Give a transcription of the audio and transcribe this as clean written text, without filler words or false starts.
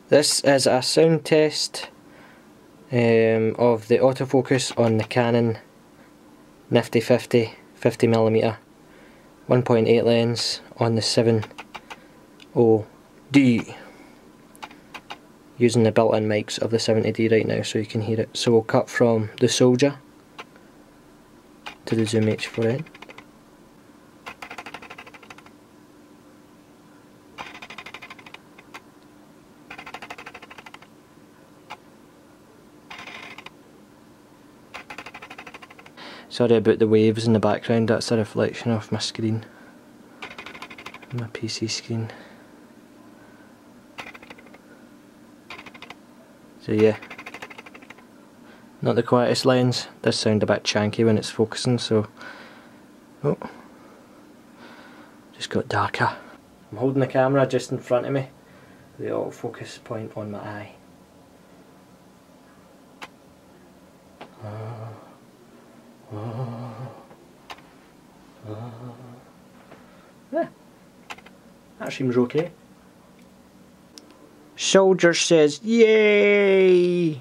This is a sound test of the autofocus on the Canon nifty 50mm 1.8 lens on the 70D, using the built-in mics of the 70D right now so you can hear it. So we'll cut from the soldier to the zoom H4n. Sorry about the waves in the background, that's a reflection of my screen, my PC screen. So yeah, not the quietest lens, does sound a bit chanky when it's focusing, so oh, just got darker. I'm holding the camera just in front of me, the autofocus point on my eye. Yeah, that seems okay. Soldier says, yay!